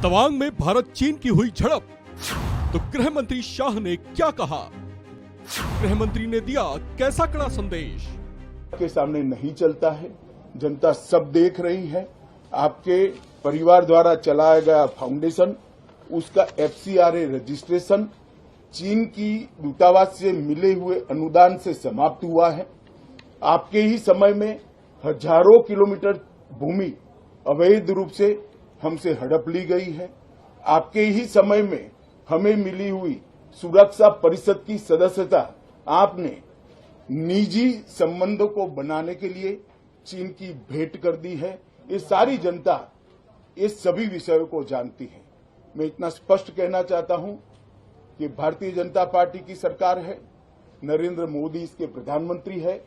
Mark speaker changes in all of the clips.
Speaker 1: तवांग में भारत चीन की हुई झड़प, तो गृह मंत्री शाह ने क्या कहा? गृह मंत्री ने दिया कैसा कड़ा संदेश?
Speaker 2: के सामने नहीं चलता है, जनता सब देख रही है। आपके परिवार द्वारा चलाया गया फाउंडेशन, उसका FCRA रजिस्ट्रेशन चीन की दूतावास से मिले हुए अनुदान से समाप्त हुआ है। आपके ही समय में हजारों किलोमीटर भूमि अवैध रूप से हमसे हड़प ली गई है। आपके ही समय में हमें मिली हुई सुरक्षा परिषद की सदस्यता आपने निजी संबंधों को बनाने के लिए चीन की भेंट कर दी है। ये सारी जनता इस सभी विषयों को जानती है। मैं इतना स्पष्ट कहना चाहता हूं कि भारतीय जनता पार्टी की सरकार है, नरेंद्र मोदी इसके प्रधानमंत्री है,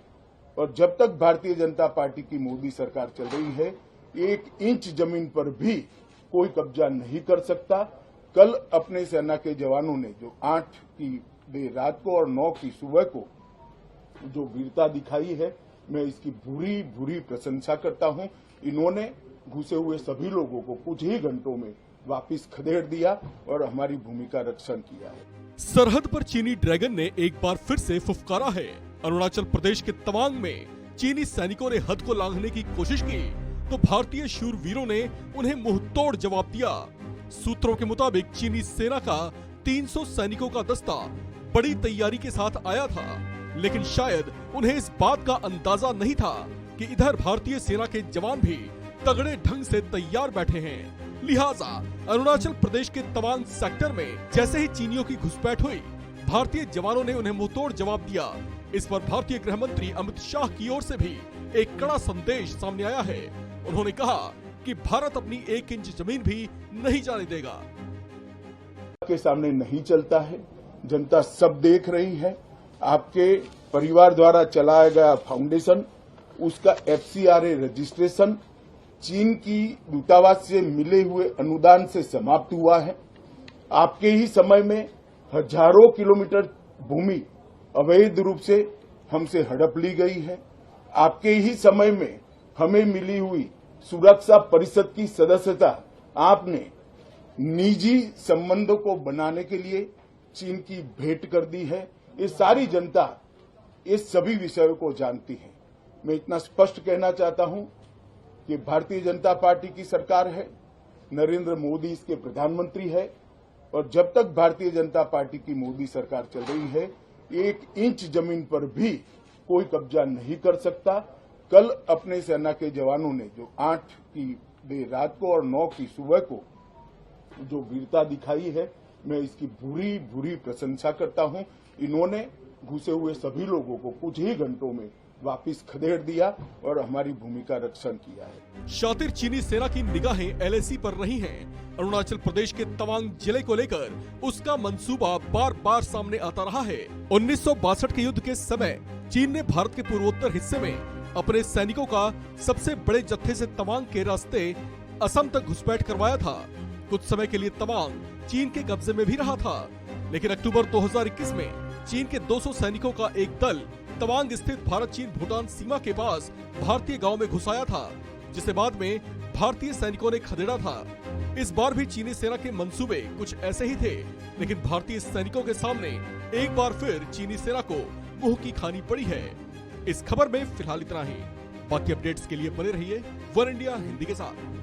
Speaker 2: और जब तक भारतीय जनता पार्टी की मोदी सरकार चल रही है, 1 इंच जमीन पर भी कोई कब्जा नहीं कर सकता। कल अपने सेना के जवानों ने जो 8 की देर रात को और 9 की सुबह को जो वीरता दिखाई है, मैं इसकी भूरी भूरी प्रशंसा करता हूं। इन्होंने घुसे हुए सभी लोगों को कुछ ही घंटों में वापस खदेड़ दिया और हमारी भूमि का रक्षण किया है।
Speaker 1: सरहद पर चीनी ड्रैगन ने एक बार फिर से फुफकारा है। अरुणाचल प्रदेश के तवांग में चीनी सैनिकों ने हद को लांघने की कोशिश की तो भारतीय शूरवीरों ने उन्हें मुंहतोड़ जवाब दिया। सूत्रों के मुताबिक चीनी सेना का 300 सैनिकों का दस्ता बड़ी तैयारी के साथ आया था, लेकिन शायद उन्हें इस बात का अंदाजा नहीं था कि इधर भारतीय सेना के जवान भी तगड़े ढंग से तैयार बैठे हैं। लिहाजा अरुणाचल प्रदेश के तवांग सेक्टर में जैसे ही चीनियों की घुसपैठ हुई, भारतीय जवानों ने उन्हें मुंहतोड़ जवाब दिया। इस पर भारतीय गृह मंत्री अमित शाह की ओर से भी एक कड़ा संदेश सामने आया है। उन्होंने कहा कि भारत अपनी 1 इंच जमीन भी नहीं जाने देगा।
Speaker 2: के सामने नहीं चलता है, जनता सब देख रही है। आपके परिवार द्वारा चलाया गया फाउंडेशन, उसका FCRA रजिस्ट्रेशन चीन की दूतावास से मिले हुए अनुदान से समाप्त हुआ है। आपके ही समय में हजारों किलोमीटर भूमि अवैध रूप से हमसे हड़प ली गई है। आपके ही समय में हमें मिली हुई सुरक्षा परिषद की सदस्यता आपने निजी संबंधों को बनाने के लिए चीन की भेंट कर दी है। ये सारी जनता इस सभी विषयों को जानती है। मैं इतना स्पष्ट कहना चाहता हूं कि भारतीय जनता पार्टी की सरकार है, नरेंद्र मोदी इसके प्रधानमंत्री है, और जब तक भारतीय जनता पार्टी की मोदी सरकार चल रही है, 1 इंच जमीन पर भी कोई कब्जा नहीं कर सकता। कल अपने सेना के जवानों ने जो 8 की देर रात को और 9 की सुबह को जो वीरता दिखाई है, मैं इसकी भूरी भूरी प्रशंसा करता हूं। इन्होंने घुसे हुए सभी लोगों को कुछ ही घंटों में वापस खदेड़ दिया और हमारी भूमि का रक्षण किया है।
Speaker 1: शातिर चीनी सेना की निगाहें LAC पर रही हैं। अरुणाचल प्रदेश के तवांग जिले को लेकर उसका मंसूबा बार बार सामने आता रहा है। 1962 के युद्ध के समय चीन ने भारत के पूर्वोत्तर हिस्से में अपने सैनिकों का सबसे बड़े जत्थे से तवांग के रास्ते असम तक घुसपैठ करवाया था। कुछ समय के लिए तवांग चीन के कब्जे में भी रहा था, लेकिन अक्टूबर 2021 में चीन के 200 सैनिकों का एक दल तवांग स्थित भारत चीन भूटान सीमा के पास भारतीय गांव में घुस आया था, जिसे बाद में भारतीय सैनिकों ने खदेड़ा था। इस बार भी चीनी सेना के मंसूबे कुछ ऐसे ही थे, लेकिन भारतीय सैनिकों के सामने एक बार फिर चीनी सेना को मुंह की खानी पड़ी है। इस खबर में फिलहाल इतना ही। बाकी अपडेट्स के लिए बने रहिए वन इंडिया हिंदी के साथ।